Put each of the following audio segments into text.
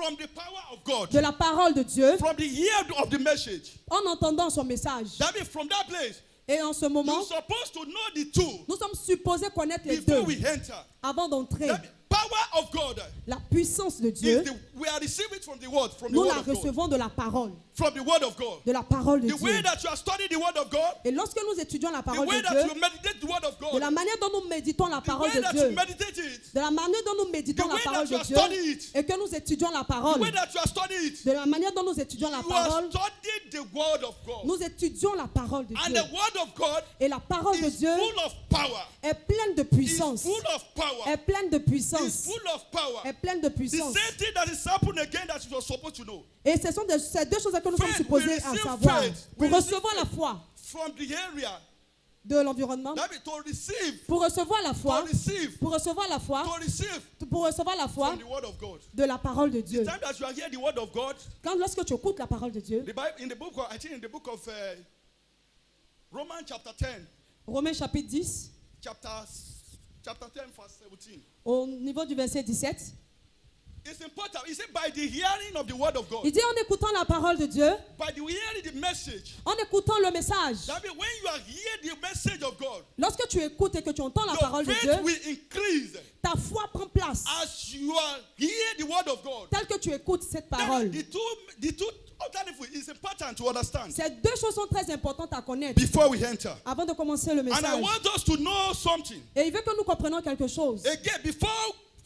from the power of God, de la parole de Dieu, from the ear of the message. en entendant son message. That means from that place, Et en ce moment, you're supposed to know the two nous sommes supposés connaître les before deux we enter. avant d'entrer. That means power of God La puissance de is Dieu, we are receiving it from the word, nous la of God, recevons de la parole, from the word of God. de la parole de The way Dieu. that you are studying the word of God, Et lorsque nous étudions la the parole way de that Dieu, you meditate the word of de God, la manière dont nous méditons la the parole way de that Dieu, you meditate it, de la manière dont nous méditons the la way parole that you de are Dieu, studying it, et que nous étudions la the parole, way that you are studying it, de la manière dont nous étudions la you are parole, studying the word of God. nous étudions la parole de And Dieu. the word of God Et la parole de is Dieu full of power. est pleine de Is puissance. full of power. Est pleine de Is puissance. full of power. Est pleine de The puissance. same thing that is happening again that you are supposed to know. Et ce sont ces deux choses que nous sommes Faith, supposés we à receive savoir. faith. Pour We receive recevoir la faith. foi From the area, de l'environnement, that means to receive, pour recevoir la foi, to receive, pour recevoir la foi, to receive pour recevoir la foi from the word of God. de la parole de The Dieu. time that you are hearing the word of God, Lorsque tu écoutes la parole de Dieu, the Bible, in the book of, I think in the book of Romans chapter 10, Romains chapitre 10, chapter 10 verse 17. au niveau du verset 17, It's important. He said, by the hearing of the word of God, il dit en écoutant la parole de Dieu, by the hearing the message, en écoutant le message, that means when you are hearing the message of God, lorsque tu écoutes et que tu entends la your parole de Dieu, faith will increase ta foi prend place. as you are hearing the word of God. Tel que tu écoutes cette Then parole. the two alternatives is important to understand Ces deux choses sont très importantes à connaître before we enter. avant de commencer le And I message. want us to know something. Et il veut que nous comprenions quelque chose. Again, before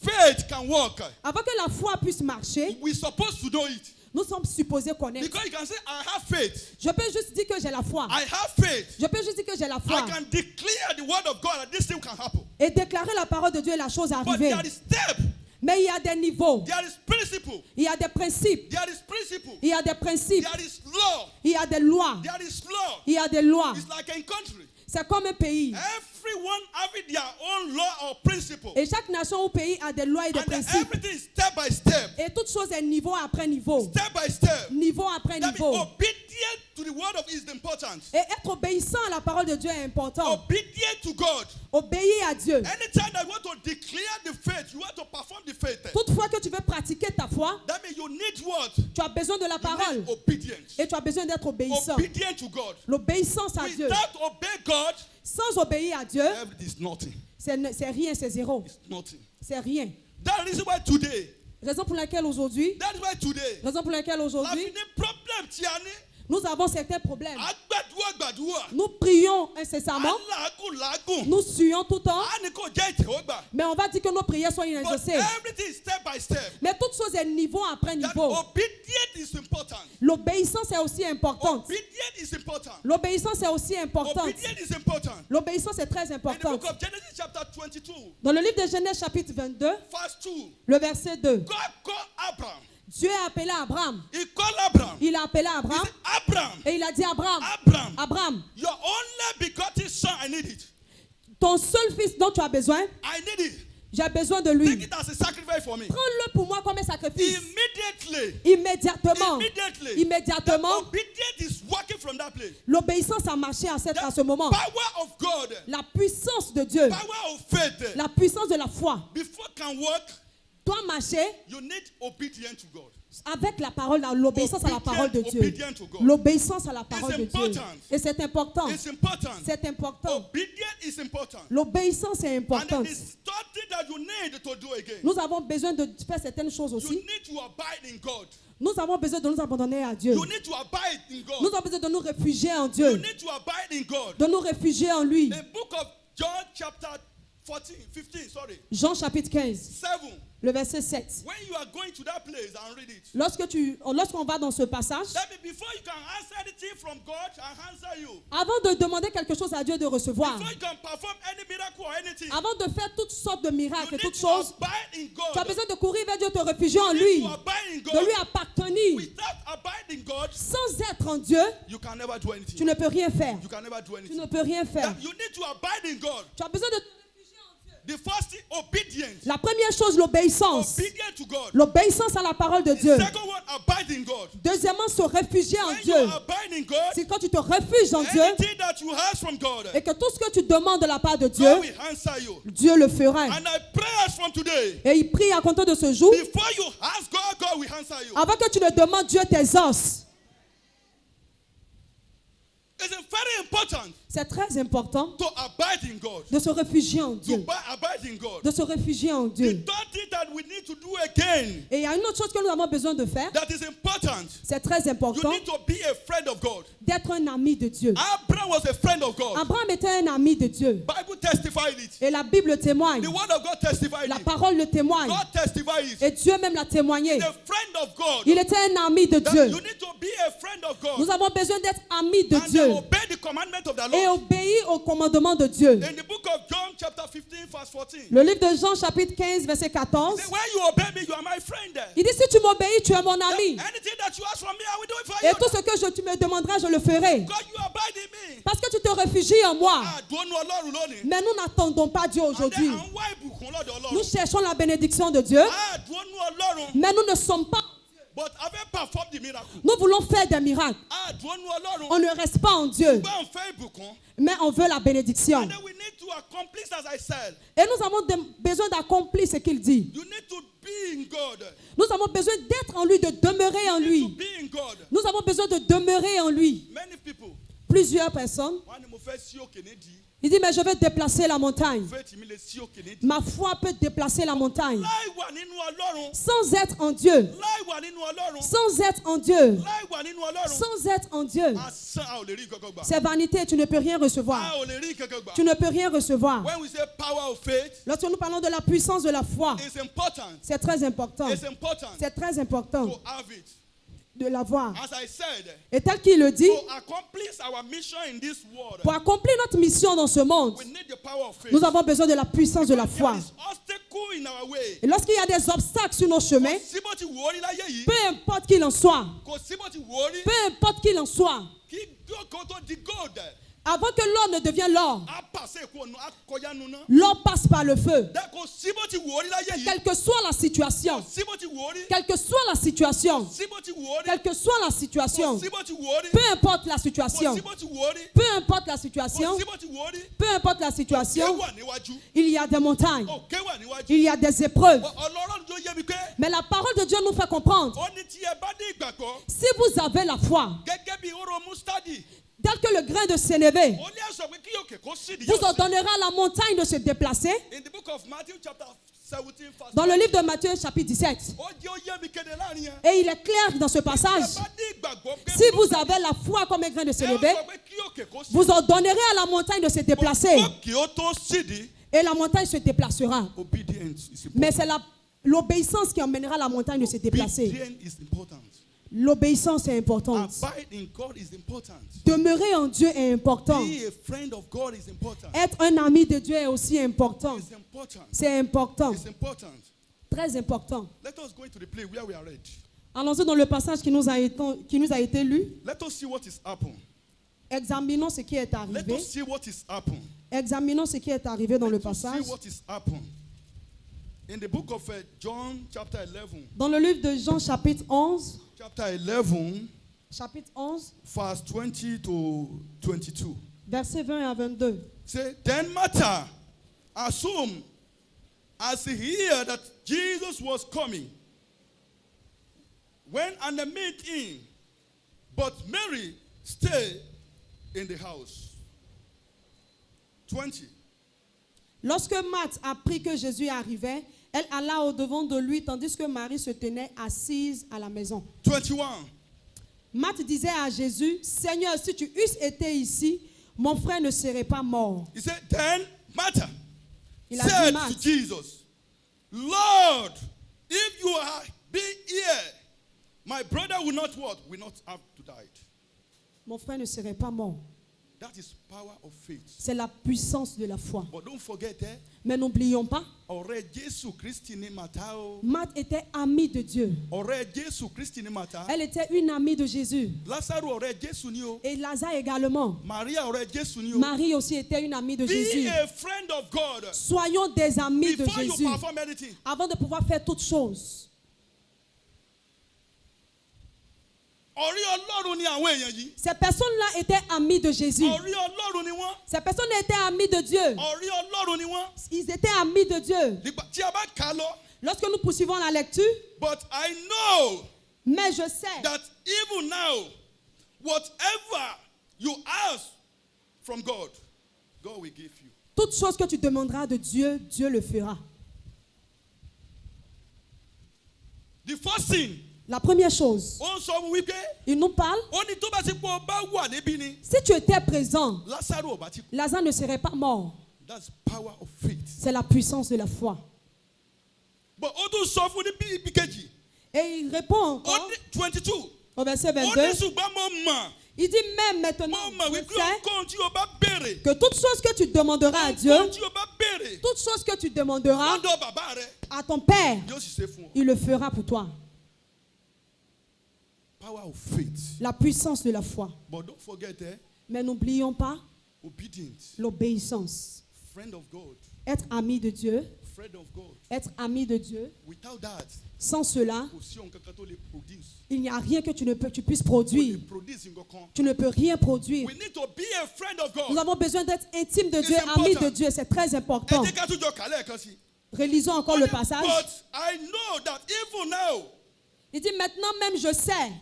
faith can work, Avant que la foi puisse marcher, we're supposed to know it. nous sommes supposés connaître. Because you can say, I have faith. Je peux juste dire que j'ai la foi. I have faith. Je peux juste dire que j'ai la I foi. can declare the word of God that this thing can happen. Et déclarer la parole de Dieu et la chose But arriver. there is step, Mais il y a des niveaux. there is principle, Il y a des principes. there is principle, Il y a des principes. there is law, Il y a des lois. there is law. Il y a des lois. It's like a country. C'est comme un pays. Everyone having their own law or principle. Et chaque nation ou pays a des lois et des And principes. everything is step by step. Et toute chose est niveau après niveau. Step by step. Niveau après That means niveau. obedient to the word of is important. Et être obéissant à la parole de Dieu est important. Obedient to God. Obéir à Dieu. Anytime that you want to declare the faith, you want to perform the faith. Toutefois que tu veux pratiquer ta foi, That means you need what? tu as besoin de la You parole. need obedience. Et tu as besoin d'être obéissant. Obedient to God. L'obéissance à Dieu. Without obey God, Sans obéir à Dieu, everything is nothing. c'est rien, c'est zéro. It's nothing. C'est rien. That is why today. Raison pour laquelle aujourd'hui, That is why today. raison pour laquelle La aujourd'hui, fini problem tiani. nous avons certains problèmes. Agbadua gbadua. Nous prions incessamment, Alagun lagun. nous suons tout le temps, Aniko jẹ́ ìtẹ́wọ́gbà. mais on va dire que nos prières sont But inexaucées. everything is step by step. Mais toute chose est niveau après That niveau. obedience is important. L'obéissance est aussi importante. Obedience is important. L'obéissance est aussi importante. Obedience is important. L'obéissance est très In the importante. book of Genesis chapter 22, Dans le livre de Genèse chapitre 22, verse 2, le verset 2, God called Abraham. Dieu a appelé Abraham. He called Abraham. Il a appelé He Abraham said, Abraham, et il a dit Abraham, Abraham, Abraham, your only begotten son, I need it. ton seul fils dont tu as besoin, I need it. j'ai besoin de Take lui. it as a sacrifice for me. Prends-le pour moi comme un sacrifice. Immediately. Immédiatement. Immediately. Immédiatement. The obedience is working from that place. L'obéissance a marché à ce moment. Power of God. La puissance de Dieu, Power of faith. la puissance de la foi Before it can work, doit marcher you need obedience to God. avec la parole, l'obéissance à la parole de Dieu. Obedient to God. L'obéissance à la parole de Dieu. important. Et c'est important. It's important. C'est important. Obedience is important. L'obéissance est And then importante. there's something that you need to do again. Nous avons besoin de faire certaines choses You aussi. need to abide in God. Nous avons besoin de nous abandonner à Dieu. You need to abide in God. Nous avons besoin de nous réfugier en You Dieu. need to abide in God. De nous réfugier en lui. The book of John chapter 15, sorry. Jean chapitre 15, 7. le verset 7. When you are going to that place and read it, Lorsqu'on va dans ce passage, that means before you can answer anything from God and answer you, avant de demander quelque chose à Dieu de recevoir, before you can perform any miracle or anything, avant de faire toutes sortes de you miracles et need toutes to choses, abide in tu as God. besoin de courir vers Dieu, te réfugier en You lui, need to abide in de God. lui appartenir. Without abiding God, Sans être en Dieu, you can never do tu anything. ne peux rien faire. You can never do Tu anything. ne peux rien faire. That you need to abide in God. Tu as besoin de te réfugier en Dieu. The first thing, obedience. La première chose, l'obéissance. Obedient to God. L'obéissance à la parole de The Dieu. second one, abide in God. God. Deuxièmement, se réfugier en When you Dieu. abide in God, C'est quand tu te refuges en Dieu anything that you ask from God, et que tout ce que tu demandes de la part de Dieu, God will answer you. Dieu le fera. And I pray as from today, Et il prie à compter de ce jour. before you ask God, God will answer you. Avant que tu ne demandes, Dieu t'exauce. It's very important C'est très important to abide in God. de se réfugier en To Dieu. abide in God. De se réfugier en The Dieu. third thing that we need to do again, Et il y a une autre chose que nous avons besoin de faire. that is important. C'est très You important need to be a friend of God. d'être un ami de Dieu. Abraham was a friend of God. Abraham était un ami de Dieu. Bible testified it. Et la Bible témoigne. The word of God testified La it. parole le témoigne. God testified it. Et Dieu même l'a témoigné. The friend of God. Il était un ami de That Dieu. you need to be a friend of God. Nous avons besoin d'être amis de And Dieu obey the commandment of the et Lord. obéir au commandement de Dieu. In the book of John, chapter 15, verse 14. Le livre de Jean, chapitre 15, verset 14. Say, when you obey me, you are my friend. Il dit, si tu m'obéis, tu es mon ami. Anything that you ask from me, I will do it for Et you. tout ce que tu me demanderas, je le ferai. God, you abide in me. Parce que tu te réfugies en moi. Ah, don't know Ọlọ́run lónìí. Mais nous n'attendons pas Dieu aujourd'hui. And then, à ń wá ìbùkún lọ́dọ̀ Ọlọ́run. Nous cherchons la bénédiction de Dieu. Ah, don't know Ọlọ́run. Mais nous ne sommes pas. But have you performed the miracle? Nous voulons faire des miracles. Ah, don't know Ọlọ́run. On ne reste pas en Dieu. Bá ń fẹ́ ìbùkún. Mais on veut la bénédiction. And then we need to accomplish as I said. Et nous avons besoin d'accomplir ce qu'il dit. You need to be in God. Nous avons besoin d'être en lui, de demeurer en To lui. be in God. Nous avons besoin de demeurer en lui. Many people. Plusieurs personnes. Wọ́n ní mo fẹ́ sí òkè nídìí. Il dit, mais je vais déplacer la montagne. Faith mi lè sí òkè nídìí. Ma foi peut déplacer la montagne. Láì wà nínú Ọlọ́run. Sans être en Dieu. Láì wà nínú Ọlọ́run. Sans être en Dieu. Láì wà nínú Ọlọ́run. Sans être en Dieu. Asán a ò lè rí nǹkan kan gbà. C'est vanité, tu ne peux rien A recevoir. ò lè rí nǹkan kan gbà. Tu ne peux rien recevoir. When we say power of faith, Lorsque nous parlons de la puissance de la foi, it's important. c'est très important. It's important C'est très important to have it. de l'avoir. As I said, Et tel qu'il le dit, to accomplish our mission in this world, pour accomplir notre mission dans ce monde, we need the power of faith. nous avons besoin de la puissance de la There foi. is obstacle in our way. Et lorsqu'il y a des obstacles sur nos chemins, Kò sí bó ti wò ó rí láyé yìí. peu importe qu'il en soit, Kò sí bó ti wò ó rí. peu importe qu'il en soit, Kí kó tó di gold, avant que l'or ne devienne l'or, á pàṣẹ èkó ọ̀nà á kọjá nu ná. l'or passe par le feu. Kò sí bó ti wò ó rí láyé yìí. Quelle que soit la situation, Kò sí bó ti wò ó rí. quelle que soit la situation, Kò sí bó ti wò ó rí. quelle que soit la Kò situation, sí bó ti wò ó rí. peu importe la Kò situation, sí bó ti wò ó rí. peu importe la Kò situation, sí bó ti wò ó rí. peu importe la Òkè situation, wà níwájú. il y a des montagnes, Òkè wà níwájú. il y a des épreuves. Ọlọ́run ló yé mi pé Mais la parole de Dieu nous fait comprendre, ó ní tí ẹ bá ní ìgbàgbọ́ si vous avez la foi, gẹ́gẹ́ bí hóró mustadi, tel que le grain de sénévé, ó ní ẹ̀sọ́ pé kí òkè kó sì vous ordonnerez à la montagne de se déplacer. In the book of Matthew chapter 17 verse Dans le livre de Matthieu chapitre 17. ó jẹ́ ó yé mi kéde láàrin yẹn. Et il est clair dans ce Tí ẹ passage, bá ní ìgbàgbọ́ pé si vous avez la foi comme un grain de sénévé, ẹ sọ pé kí òkè kó sì vous ordonnerez à la montagne de se déplacer kí ó tó sídi. et la montagne se déplacera. Obedience is Mais important. c'est l'obéissance qui emmènera la montagne de se déplacer. Obedience is important. L'obéissance est importante. Abide in God is important. Demeurer en Dieu est important. Be a friend of God is important. Être un ami de Dieu est aussi important. It's important. C'est important. It's important. Très important. Let us go into the place where we are read. Allons-y dans le passage qui nous a été lu. Let us see what is happened. Examinons ce qui est Let arrivé. us see what is happened. Examinons ce qui est arrivé dans le Let us see passage. what is happened. In the book of John chapter 11, Dans le livre de Jean chapitre 11, chapter 11, chapitre 11, verse 20 to 22. versets 20 à 22. Say, then Martha, as he heard that Jesus was coming, went and met him, but Mary stayed in the house. 20. Lorsque Marthe apprit que Jésus arrivait, elle alla au-devant de lui, tandis que Marie se tenait assise à la maison. 21. Marthe disait à Jésus, Seigneur, si tu eusses été ici, mon frère ne serait pas mort. He said, then Martha Il a dit said to Marthe, Jesus, Lord, if you had been here, my brother will not what? Will not have to die. mon frère ne serait pas mort. That is power of faith. C'est la puissance de la foi. But don't forget, Mais n'oublions pas, ọ̀rẹ́ Jésù Kristi ni Màtá o. Marthe était amie de Dieu. Ọ̀rẹ́ Jésù Kristi ni Màtá. Elle était une amie de Jésus. Lásárù ọ̀rẹ́ Jésù ni o. Et Lazare également. Maria ọ̀rẹ́ Jésù ni o. Marie aussi était une amie de Be Jésus. a friend of God Soyons des amis de before you Jésus perform anything. avant de pouvoir faire toutes choses. Ọ̀rí Ọlọ́run ni àwọn èèyàn yìí. Ces personnes-là étaient amies de Jésus. Ọ̀rí Ọlọ́run ni wọ́n. Ces personnes étaient amies de Dieu. Ọ̀rí Ọlọ́run ni wọ́n. Ils étaient amis de Dieu. Nígbà tí a bá kà á lọ. Lorsque nous poursuivons la lecture, But I know mais je sais that even now, whatever you ask from God, God will give you. toute chose que tu demanderas de Dieu, Dieu le fera. The first thing, La première chose, ó ń sọ fún wípé, il nous parle, ó ní tó bá ti pọ̀ bá wà níbí ni, si tu étais présent, Lásárù ò bá ti kú. Lazare ne serait pas mort. That's power of faith. C'est la puissance de la foi. But ó tún sọ fún ní ibi kejì. Et il répond Ó encore ní 22. au verset Ó ní 22. ṣùgbọ́n mo mọ̀. Il dit même maintenant, Mo mọ̀ je wípé sais ohunkóhun tí o bá béèrè. que toute chose que tu demanderas à Dieu, Ohunkóhun tí o bá béèrè. toute chose que tu demanderas Lọ́dọ̀ bàbá rẹ̀. à ton Père, Yóò sì ṣe fún ọ. il le fera pour toi. Power of faith. La puissance de la foi. But don't forget, Mais n'oublions pas obedience. l'obéissance. Friend of God. Être ami de Dieu, Friend of God. être ami de Dieu. Without that, Sans cela, kò sí ohun kankan tó lè produce. il n'y a rien que tu puisses Kò lè produire. produce nǹkankan. Tu ne peux rien produire. We need to be a friend of Nous God. avons besoin d'être intime de It's Dieu, ami important. de Dieu. C'est très Ẹ important. jẹ́ ká tún jọ kà lẹ́ẹ̀kan sí. Relisons encore le passage. But I know that even now, Il dit maintenant même je sais.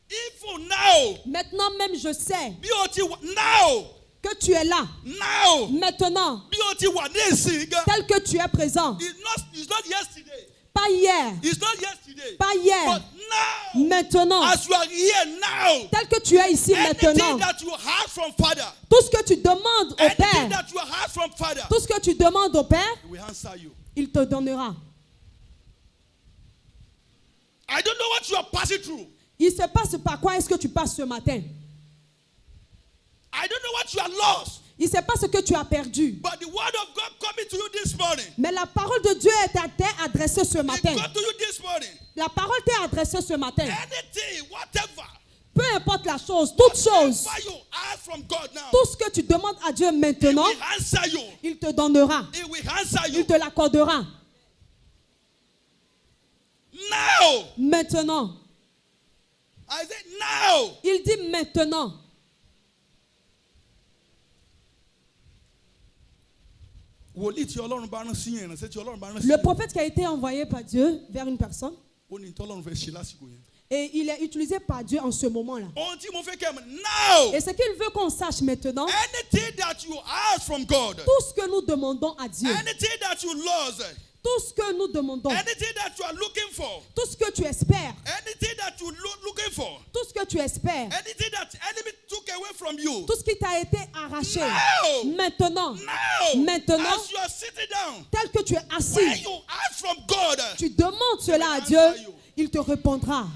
even now, Maintenant même je sais bí o ti wà now, que tu es là. now, Maintenant, bí o ti wà ní ìsìn gan. tel que tu es présent. It's not yesterday. Pas hier. It's not yesterday. Pas hier. But now, Maintenant. as you are here now, Tel que tu es ici anything maintenant. that you have from Father, Tout ce que tu demandes au anything Père. that you have from Father, Tout ce que tu demandes au Père, He will answer you. il te donnera. I don't know what you are passing through. Il se passe par quoi est-ce que tu passes ce matin? I don't know what you are lost. Il ne sait pas ce que tu as perdu. But the word of God coming to you this morning. Mais la parole de Dieu t'est adressée ce It matin. got to you this morning. La parole t'est adressée ce matin. Anything, whatever. Peu importe la chose, toute chose, Whatever you ask from God now, tout ce que tu demandes à Dieu He maintenant, will answer you. il te donnera. He will answer Il you. te l'accordera. Now. Maintenant. I said now. Il dit maintenant. Wòlíì tí Ọlọ́run bá rán sí yẹn, ìránṣẹ́ tí Ọlọ́run bá rán sí Le yẹn, prophète qui a été envoyé par Dieu vers une personne, ó ní tí Ọlọ́run fẹ́ ṣe lásìkò yẹn. et il est utilisé par Dieu en ce moment-là. Ohun tí mo fẹ́ kẹ́ ẹ mọ̀, now. Et ce qu'il veut qu'on sache maintenant, Anything that you ask from God, tout ce que nous demandons à Dieu, anything that you lost, tout ce que nous demandons, anything that you are looking for, tout ce que tu espères, anything that you looking for, tout ce que tu espères, anything that the enemy took away from you, tout ce qui t'a été arraché, now, maintenant, now, Maintenant, as you are sitting down, tel que tu es when assis, you ask from God, tu demandes cela à Dieu, il te répondra.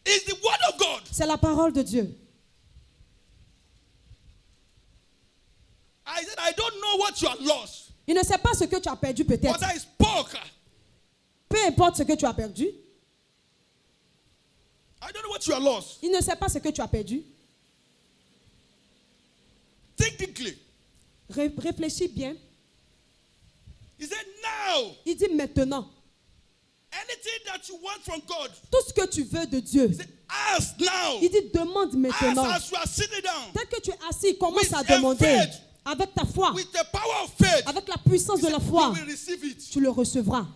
it's the word of God. C'est la parole de Dieu. I said, I don't know what you are lost, Il ne sait pas ce que tu as perdu but peut-être. I spoke. Peu importe ce que tu as perdu, I don't know what you are lost. il ne sait pas ce que tu as perdu. Think deeply. Réfléchis bien. He said, now, Il dit maintenant, anything that you want from God, tout ce que tu veux de Dieu, he said, ask now. il dit demande maintenant. Ask as you are sitting down. Tel que tu es assis, commence With à a demander. faith. Avec ta foi, With the power of faith, avec la puissance he de said, la foi, you will receive it. tu le recevras.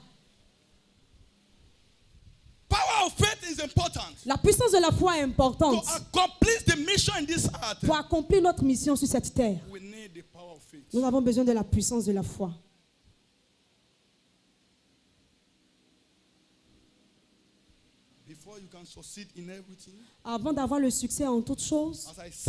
Power of faith is important La puissance de la foi est to importante. accomplish the mission in this earth. Pour accomplir notre mission sur cette terre, We need the power of faith. nous avons besoin de la puissance de la foi. Before you can succeed in everything, Avant d'avoir le succès en toutes choses, as I